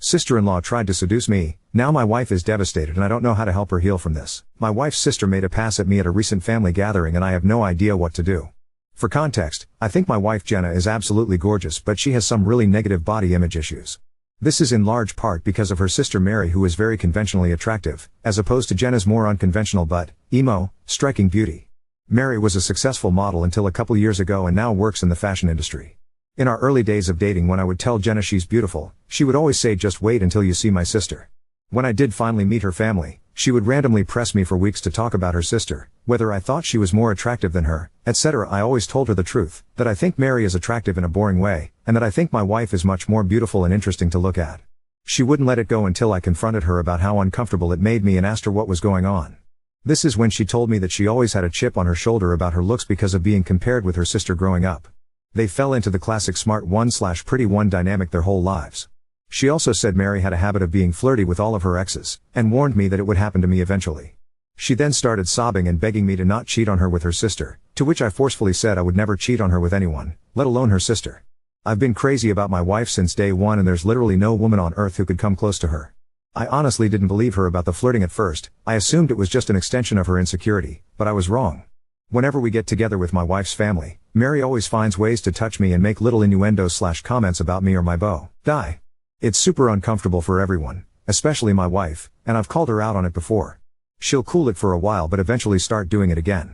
Sister-in-law tried to seduce me. Now my wife is devastated and I don't know how to help her heal from this. My wife's sister made a pass at me at a recent family gathering and I have no idea what to do. For context, I think my wife Jenna is absolutely gorgeous, but she has some really negative body image issues. This is in large part because of her sister Mary, who is very conventionally attractive, as opposed to Jenna's more unconventional but, emo, striking beauty. Mary was a successful model until a couple years ago and now works in the fashion industry. In our early days of dating, when I would tell Jenna she's beautiful, she would always say, "Just wait until you see my sister." When I did finally meet her family, she would randomly press me for weeks to talk about her sister, whether I thought she was more attractive than her, etc. I always told her the truth, that I think Mary is attractive in a boring way, and that I think my wife is much more beautiful and interesting to look at. She wouldn't let it go until I confronted her about how uncomfortable it made me and asked her what was going on. This is when she told me that she always had a chip on her shoulder about her looks because of being compared with her sister growing up. They fell into the classic smart one/pretty one dynamic their whole lives. She also said Mary had a habit of being flirty with all of her exes, and warned me that it would happen to me eventually. She then started sobbing and begging me to not cheat on her with her sister, to which I forcefully said I would never cheat on her with anyone, let alone her sister. I've been crazy about my wife since day one and there's literally no woman on earth who could come close to her. I honestly didn't believe her about the flirting at first. I assumed it was just an extension of her insecurity, but I was wrong. Whenever we get together with my wife's family, Mary always finds ways to touch me and make little innuendos/comments about me or my beau. It's super uncomfortable for everyone, especially my wife, and I've called her out on it before. She'll cool it for a while but eventually start doing it again.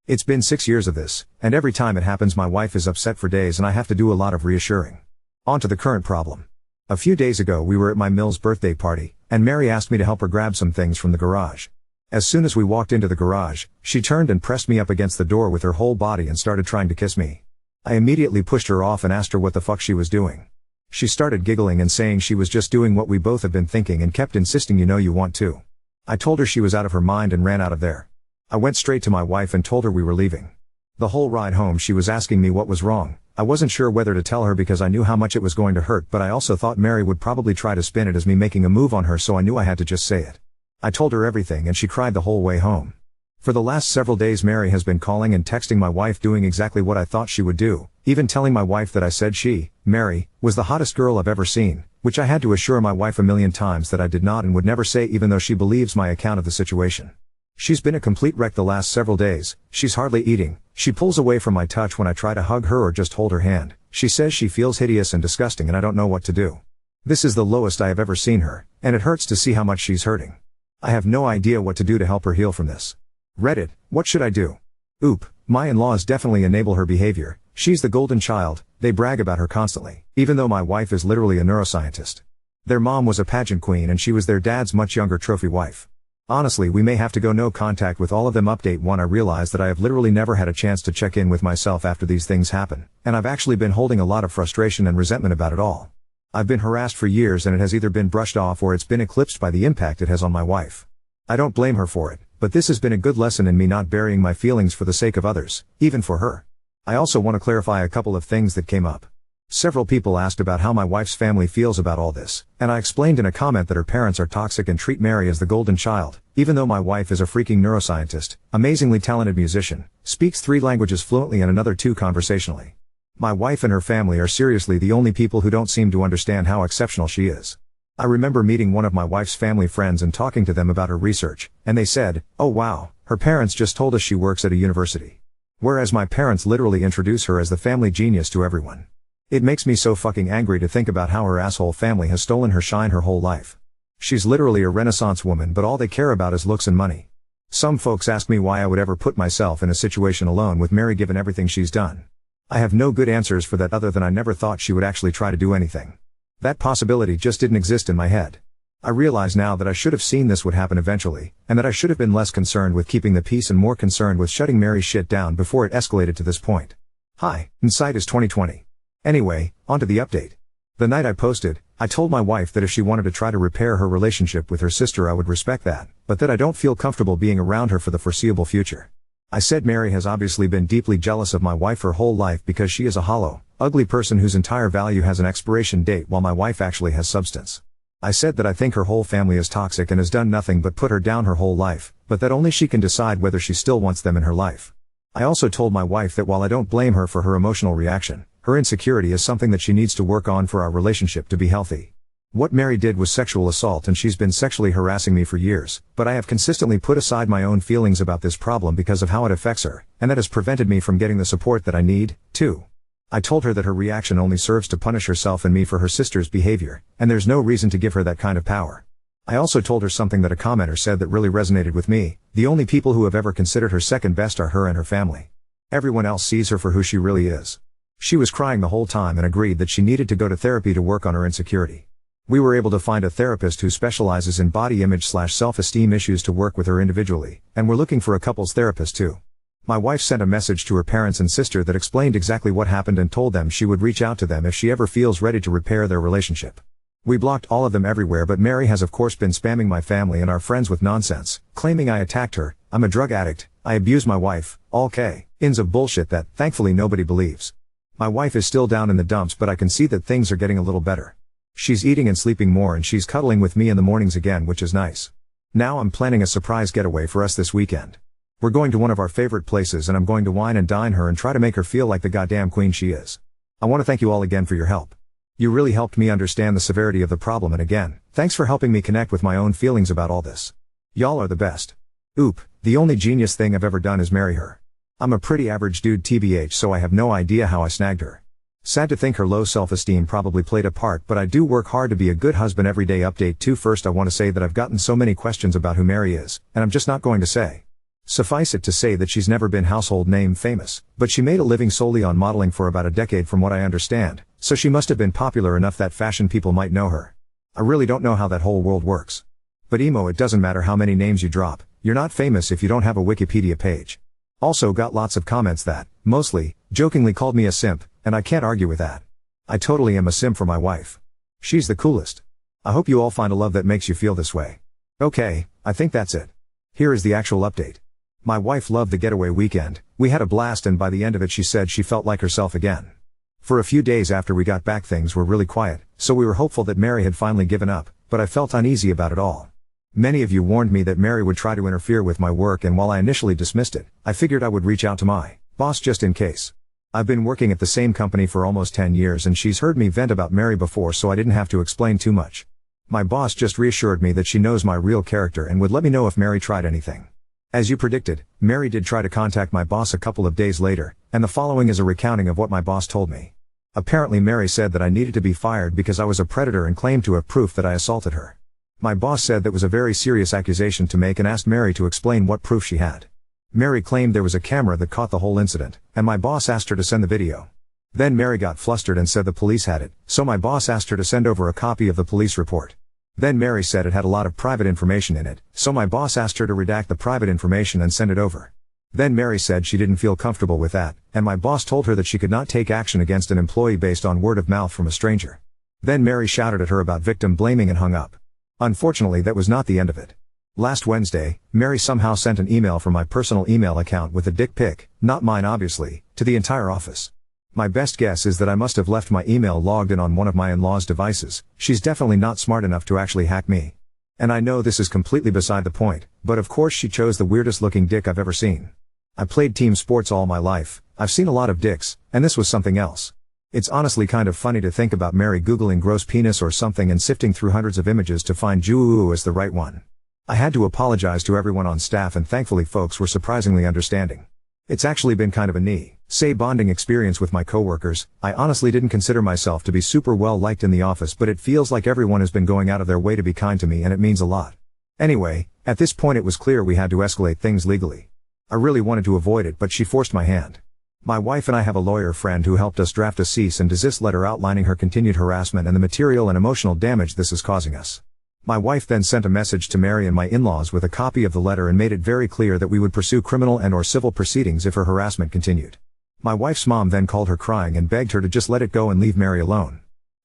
It's been 6 years of this, and every time it happens my wife is upset for days and I have to do a lot of reassuring. On to the current problem. A few days ago we were at my Mill's birthday party, and Mary asked me to help her grab some things from the garage. As soon as we walked into the garage, she turned and pressed me up against the door with her whole body and started trying to kiss me. I immediately pushed her off and asked her what the fuck she was doing. She started giggling and saying she was just doing what we both have been thinking and kept insisting, "You know you want to." I told her she was out of her mind and ran out of there. I went straight to my wife and told her we were leaving. The whole ride home she was asking me what was wrong. I wasn't sure whether to tell her because I knew how much it was going to hurt, but I also thought Mary would probably try to spin it as me making a move on her, so I knew I had to just say it. I told her everything and she cried the whole way home. For the last several days Mary has been calling and texting my wife doing exactly what I thought she would do, even telling my wife that I said she, Mary, was the hottest girl I've ever seen, which I had to assure my wife a million times that I did not and would never say, even though she believes my account of the situation. She's been a complete wreck the last several days. She's hardly eating. She pulls away from my touch when I try to hug her or just hold her hand. She says she feels hideous and disgusting and I don't know what to do. This is the lowest I have ever seen her, and it hurts to see how much she's hurting. I have no idea what to do to help her heal from this. Reddit, what should I do? Oop, my in-laws definitely enable her behavior. She's the golden child, they brag about her constantly, even though my wife is literally a neuroscientist. Their mom was a pageant queen and she was their dad's much younger trophy wife. Honestly, we may have to go no contact with all of them. Update 1. I realize that I have literally never had a chance to check in with myself after these things happen, and I've actually been holding a lot of frustration and resentment about it all. I've been harassed for years and it has either been brushed off or it's been eclipsed by the impact it has on my wife. I don't blame her for it, but this has been a good lesson in me not burying my feelings for the sake of others, even for her. I also want to clarify a couple of things that came up. Several people asked about how my wife's family feels about all this, and I explained in a comment that her parents are toxic and treat Mary as the golden child, even though my wife is a freaking neuroscientist, amazingly talented musician, speaks 3 languages fluently and another 2 conversationally. My wife and her family are seriously the only people who don't seem to understand how exceptional she is. I remember meeting one of my wife's family friends and talking to them about her research, and they said, "Oh wow, her parents just told us she works at a university." Whereas my parents literally introduce her as the family genius to everyone. It makes me so fucking angry to think about how her asshole family has stolen her shine her whole life. She's literally a renaissance woman, but all they care about is looks and money. Some folks ask me why I would ever put myself in a situation alone with Mary given everything she's done. I have no good answers for that other than I never thought she would actually try to do anything. That possibility just didn't exist in my head. I realize now that I should have seen this would happen eventually, and that I should have been less concerned with keeping the peace and more concerned with shutting Mary's shit down before it escalated to this point. Hi, hindsight is 2020. Anyway, onto the update. The night I posted, I told my wife that if she wanted to try to repair her relationship with her sister I would respect that, but that I don't feel comfortable being around her for the foreseeable future. I said Mary has obviously been deeply jealous of my wife her whole life because she is a hollow, ugly person whose entire value has an expiration date while my wife actually has substance. I said that I think her whole family is toxic and has done nothing but put her down her whole life, but that only she can decide whether she still wants them in her life. I also told my wife that while I don't blame her for her emotional reaction, her insecurity is something that she needs to work on for our relationship to be healthy. What Mary did was sexual assault and she's been sexually harassing me for years, but I have consistently put aside my own feelings about this problem because of how it affects her, and that has prevented me from getting the support that I need, too. I told her that her reaction only serves to punish herself and me for her sister's behavior, and there's no reason to give her that kind of power. I also told her something that a commenter said that really resonated with me: the only people who have ever considered her second best are her and her family. Everyone else sees her for who she really is. She was crying the whole time and agreed that she needed to go to therapy to work on her insecurity. We were able to find a therapist who specializes in body image/self-esteem issues to work with her individually, and we're looking for a couples therapist too. My wife sent a message to her parents and sister that explained exactly what happened and told them she would reach out to them if she ever feels ready to repair their relationship. We blocked all of them everywhere, but Mary has of course been spamming my family and our friends with nonsense, claiming I attacked her, I'm a drug addict, I abuse my wife, all ins of bullshit that, thankfully, nobody believes. My wife is still down in the dumps, but I can see that things are getting a little better. She's eating and sleeping more and she's cuddling with me in the mornings again, which is nice. Now I'm planning a surprise getaway for us this weekend. We're going to one of our favorite places and I'm going to wine and dine her and try to make her feel like the goddamn queen she is. I want to thank you all again for your help. You really helped me understand the severity of the problem, and again, thanks for helping me connect with my own feelings about all this. Y'all are the best. Oop, the only genius thing I've ever done is marry her. I'm a pretty average dude tbh, so I have no idea how I snagged her. Sad to think her low self-esteem probably played a part, but I do work hard to be a good husband every day. Update 2. First, I want to say that I've gotten so many questions about who Mary is, and I'm just not going to say. Suffice it to say that she's never been household name famous, but she made a living solely on modeling for about a decade from what I understand, so she must have been popular enough that fashion people might know her. I really don't know how that whole world works. But emo, it doesn't matter how many names you drop, you're not famous if you don't have a Wikipedia page. Also got lots of comments that, mostly, jokingly called me a simp, and I can't argue with that. I totally am a simp for my wife. She's the coolest. I hope you all find a love that makes you feel this way. Okay, I think that's it. Here is the actual update. My wife loved the getaway weekend, we had a blast, and by the end of it she said she felt like herself again. For a few days after we got back things were really quiet, so we were hopeful that Mary had finally given up, but I felt uneasy about it all. Many of you warned me that Mary would try to interfere with my work, and while I initially dismissed it, I figured I would reach out to my boss just in case. I've been working at the same company for almost 10 years and she's heard me vent about Mary before, so I didn't have to explain too much. My boss just reassured me that she knows my real character and would let me know if Mary tried anything. As you predicted, Mary did try to contact my boss a couple of days later, and the following is a recounting of what my boss told me. Apparently Mary said that I needed to be fired because I was a predator and claimed to have proof that I assaulted her. My boss said that was a very serious accusation to make and asked Mary to explain what proof she had. Mary claimed there was a camera that caught the whole incident, and my boss asked her to send the video. Then Mary got flustered and said the police had it, so my boss asked her to send over a copy of the police report. Then Mary said it had a lot of private information in it, so my boss asked her to redact the private information and send it over. Then Mary said she didn't feel comfortable with that, and my boss told her that she could not take action against an employee based on word of mouth from a stranger. Then Mary shouted at her about victim blaming and hung up. Unfortunately, that was not the end of it. Last Wednesday, Mary somehow sent an email from my personal email account with a dick pic, not mine obviously, to the entire office. My best guess is that I must have left my email logged in on one of my in-laws' devices. She's definitely not smart enough to actually hack me. And I know this is completely beside the point, but of course she chose the weirdest looking dick I've ever seen. I played team sports all my life, I've seen a lot of dicks, and this was something else. It's honestly kind of funny to think about Mary googling gross penis or something and sifting through hundreds of images to find Juu as the right one. I had to apologize to everyone on staff, and thankfully folks were surprisingly understanding. It's actually been kind of a bonding experience with my coworkers. I honestly didn't consider myself to be super well liked in the office, but it feels like everyone has been going out of their way to be kind to me, and it means a lot. Anyway, at this point it was clear we had to escalate things legally. I really wanted to avoid it, but she forced my hand. My wife and I have a lawyer friend who helped us draft a cease and desist letter outlining her continued harassment and the material and emotional damage this is causing us. My wife then sent a message to Mary and my in-laws with a copy of the letter and made it very clear that we would pursue criminal and/or civil proceedings if her harassment continued. My wife's mom then called her crying and begged her to just let it go and leave Mary alone.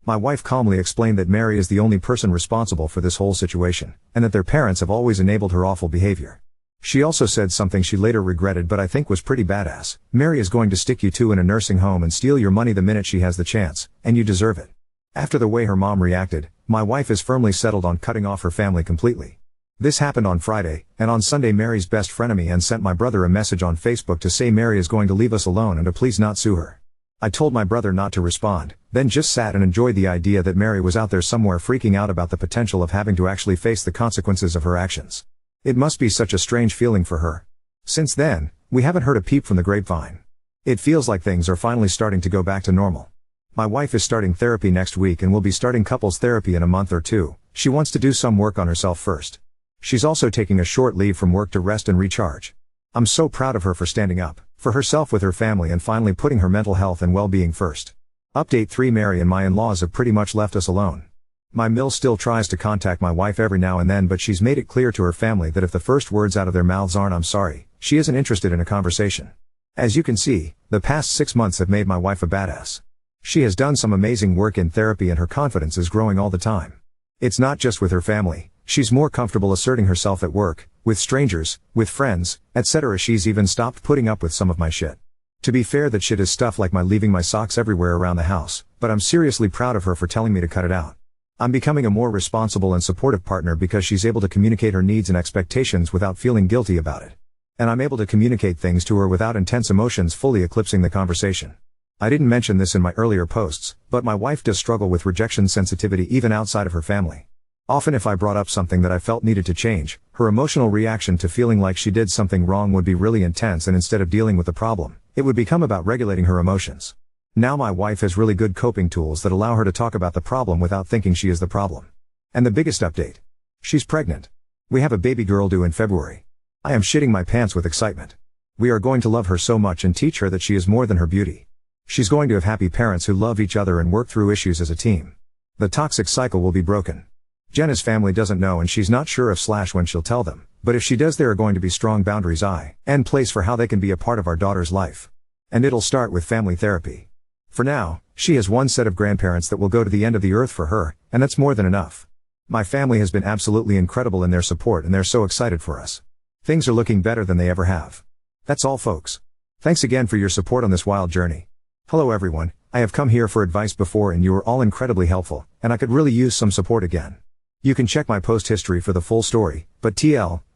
My wife calmly explained that Mary is the only person responsible for this whole situation, and that their parents have always enabled her awful behavior. She also said something she later regretted but I think was pretty badass. Mary is going to stick you two in a nursing home and steal your money the minute she has the chance, and you deserve it. After the way her mom reacted, my wife is firmly settled on cutting off her family completely. This happened on Friday, and on Sunday Mary's best frenemy and sent my brother a message on Facebook to say Mary is going to leave us alone and to please not sue her. I told my brother not to respond, then just sat and enjoyed the idea that Mary was out there somewhere freaking out about the potential of having to actually face the consequences of her actions. It must be such a strange feeling for her. Since then, we haven't heard a peep from the grapevine. It feels like things are finally starting to go back to normal. My wife is starting therapy next week and will be starting couples therapy in a month or two. She wants to do some work on herself first. She's also taking a short leave from work to rest and recharge. I'm so proud of her for standing up for herself with her family and finally putting her mental health and well-being first. Update 3: Mary and my in-laws have pretty much left us alone. My mill still tries to contact my wife every now and then, but she's made it clear to her family that if the first words out of their mouths aren't "I'm sorry," she isn't interested in a conversation. As you can see, the past 6 months have made my wife a badass. She has done some amazing work in therapy and her confidence is growing all the time. It's not just with her family, she's more comfortable asserting herself at work, with strangers, with friends, etc. She's even stopped putting up with some of my shit. To be fair, that shit is stuff like my leaving my socks everywhere around the house, but I'm seriously proud of her for telling me to cut it out. I'm becoming a more responsible and supportive partner because she's able to communicate her needs and expectations without feeling guilty about it. And I'm able to communicate things to her without intense emotions fully eclipsing the conversation. I didn't mention this in my earlier posts, but my wife does struggle with rejection sensitivity even outside of her family. Often if I brought up something that I felt needed to change, her emotional reaction to feeling like she did something wrong would be really intense, and instead of dealing with the problem, it would become about regulating her emotions. Now my wife has really good coping tools that allow her to talk about the problem without thinking she is the problem. And the biggest update. She's pregnant. We have a baby girl due in February. I am shitting my pants with excitement. We are going to love her so much and teach her that she is more than her beauty. She's going to have happy parents who love each other and work through issues as a team. The toxic cycle will be broken. Jenna's family doesn't know and she's not sure if / when she'll tell them, but if she does, there are going to be strong boundaries and place for how they can be a part of our daughter's life. And it'll start with family therapy. For now, she has one set of grandparents that will go to the end of the earth for her, and that's more than enough. My family has been absolutely incredible in their support and they're so excited for us. Things are looking better than they ever have. That's all, folks. Thanks again for your support on this wild journey. Hello everyone, I have come here for advice before and you were all incredibly helpful, and I could really use some support again. You can check my post history for the full story, but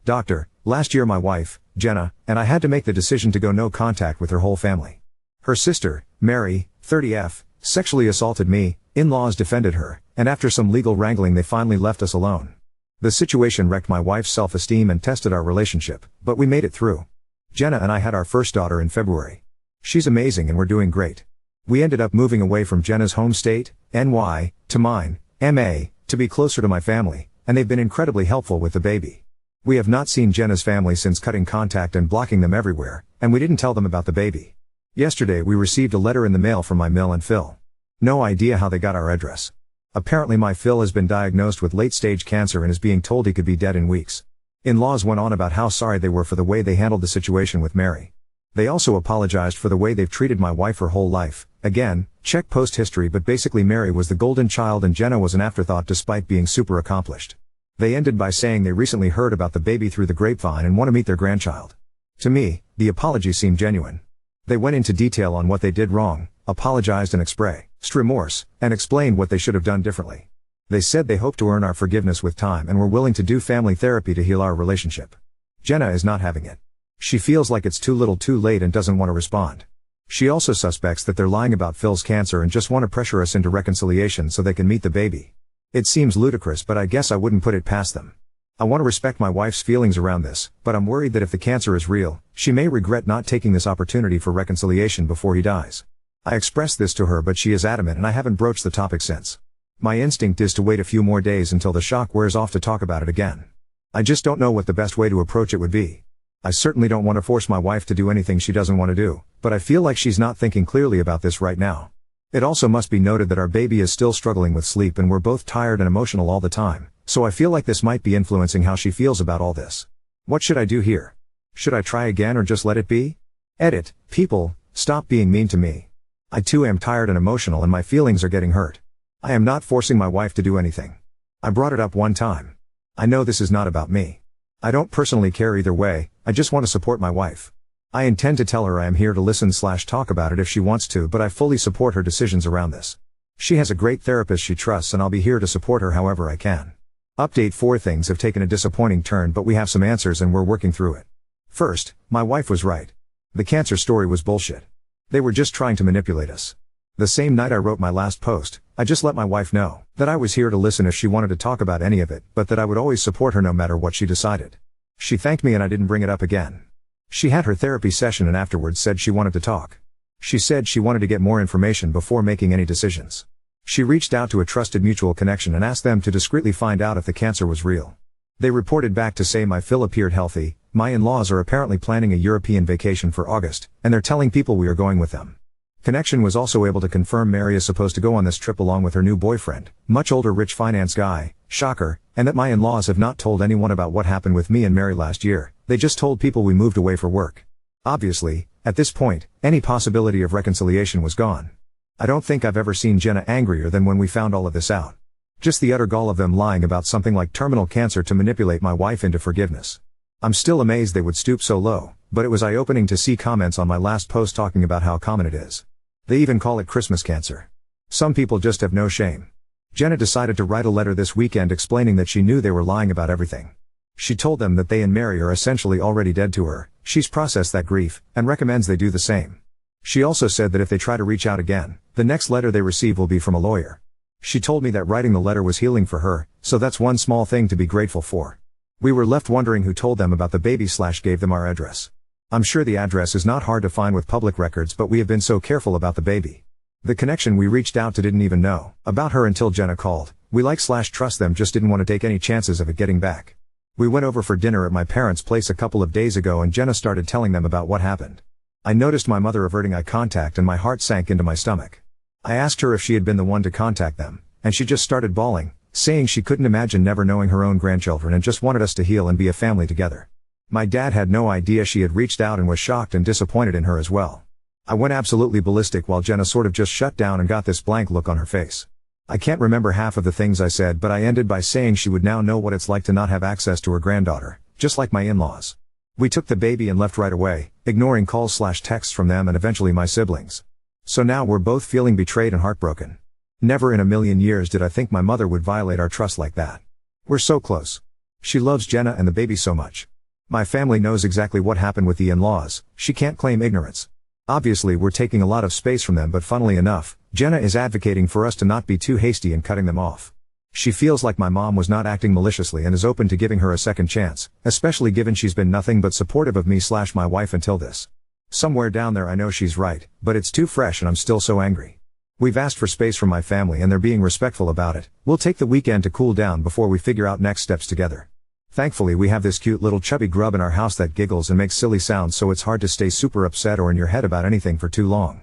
doctor, last year my wife, Jenna, and I had to make the decision to go no contact with her whole family. Her sister, Mary, 30F, sexually assaulted me, in-laws defended her, and after some legal wrangling they finally left us alone. The situation wrecked my wife's self-esteem and tested our relationship, but we made it through. Jenna and I had our first daughter in February. She's amazing and we're doing great. We ended up moving away from Jenna's home state, NY, to mine, MA, to be closer to my family, and they've been incredibly helpful with the baby. We have not seen Jenna's family since cutting contact and blocking them everywhere, and we didn't tell them about the baby. Yesterday we received a letter in the mail from my Mill and Phil. No idea how they got our address. Apparently my Phil has been diagnosed with late-stage cancer and is being told he could be dead in weeks. In-laws went on about how sorry they were for the way they handled the situation with Mary. They also apologized for the way they've treated my wife her whole life. Again, check post history, but basically Mary was the golden child and Jenna was an afterthought despite being super accomplished. They ended by saying they recently heard about the baby through the grapevine and want to meet their grandchild. To me, the apology seemed genuine. They went into detail on what they did wrong, apologized and expressed remorse, and explained what they should have done differently. They said they hope to earn our forgiveness with time and were willing to do family therapy to heal our relationship. Jenna is not having it. She feels like it's too little too late and doesn't want to respond. She also suspects that they're lying about Phil's cancer and just want to pressure us into reconciliation so they can meet the baby. It seems ludicrous, but I guess I wouldn't put it past them. I want to respect my wife's feelings around this, but I'm worried that if the cancer is real, she may regret not taking this opportunity for reconciliation before he dies. I expressed this to her, but she is adamant and I haven't broached the topic since. My instinct is to wait a few more days until the shock wears off to talk about it again. I just don't know what the best way to approach it would be. I certainly don't want to force my wife to do anything she doesn't want to do, but I feel like she's not thinking clearly about this right now. It also must be noted that our baby is still struggling with sleep and we're both tired and emotional all the time, so I feel like this might be influencing how she feels about all this. What should I do here? Should I try again or just let it be? Edit, people, stop being mean to me. I too am tired and emotional and my feelings are getting hurt. I am not forcing my wife to do anything. I brought it up one time. I know this is not about me. I don't personally care either way, I just want to support my wife. I intend to tell her I am here to listen/talk about it if she wants to, but I fully support her decisions around this. She has a great therapist she trusts and I'll be here to support her however I can. Update 4: Things have taken a disappointing turn, but we have some answers and we're working through it. First, my wife was right. The cancer story was bullshit. They were just trying to manipulate us. The same night I wrote my last post, I just let my wife know that I was here to listen if she wanted to talk about any of it, but that I would always support her no matter what she decided. She thanked me and I didn't bring it up again. She had her therapy session and afterwards said she wanted to talk. She said she wanted to get more information before making any decisions. She reached out to a trusted mutual connection and asked them to discreetly find out if the cancer was real. They reported back to say my Phil appeared healthy. My in-laws are apparently planning a European vacation for August, and they're telling people we are going with them. Connection was also able to confirm Mary is supposed to go on this trip along with her new boyfriend, much older rich finance guy, shocker, and that my in-laws have not told anyone about what happened with me and Mary last year, they just told people we moved away for work. Obviously, at this point, any possibility of reconciliation was gone. I don't think I've ever seen Jenna angrier than when we found all of this out. Just the utter gall of them lying about something like terminal cancer to manipulate my wife into forgiveness. I'm still amazed they would stoop so low, but it was eye-opening to see comments on my last post talking about how common it is. They even call it Christmas cancer. Some people just have no shame. Jenna decided to write a letter this weekend explaining that she knew they were lying about everything. She told them that they and Mary are essentially already dead to her, she's processed that grief, and recommends they do the same. She also said that if they try to reach out again, the next letter they receive will be from a lawyer. She told me that writing the letter was healing for her, so that's one small thing to be grateful for. We were left wondering who told them about the baby / gave them our address. I'm sure the address is not hard to find with public records, but we have been so careful about the baby. The connection we reached out to didn't even know about her until Jenna called. We / trust them, just didn't want to take any chances of it getting back. We went over for dinner at my parents' place a couple of days ago and Jenna started telling them about what happened. I noticed my mother averting eye contact and my heart sank into my stomach. I asked her if she had been the one to contact them, and she just started bawling, saying she couldn't imagine never knowing her own grandchildren and just wanted us to heal and be a family together. My dad had no idea she had reached out and was shocked and disappointed in her as well. I went absolutely ballistic while Jenna sort of just shut down and got this blank look on her face. I can't remember half of the things I said, but I ended by saying she would now know what it's like to not have access to her granddaughter, just like my in-laws. We took the baby and left right away, ignoring calls / texts from them and eventually my siblings. So now we're both feeling betrayed and heartbroken. Never in a million years did I think my mother would violate our trust like that. We're so close. She loves Jenna and the baby so much. My family knows exactly what happened with the in-laws, she can't claim ignorance. Obviously we're taking a lot of space from them, but funnily enough, Jenna is advocating for us to not be too hasty in cutting them off. She feels like my mom was not acting maliciously and is open to giving her a second chance, especially given she's been nothing but supportive of me / my wife until this. Somewhere down there I know she's right, but it's too fresh and I'm still so angry. We've asked for space from my family and they're being respectful about it. We'll take the weekend to cool down before we figure out next steps together. Thankfully we have this cute little chubby grub in our house that giggles and makes silly sounds, so it's hard to stay super upset or in your head about anything for too long.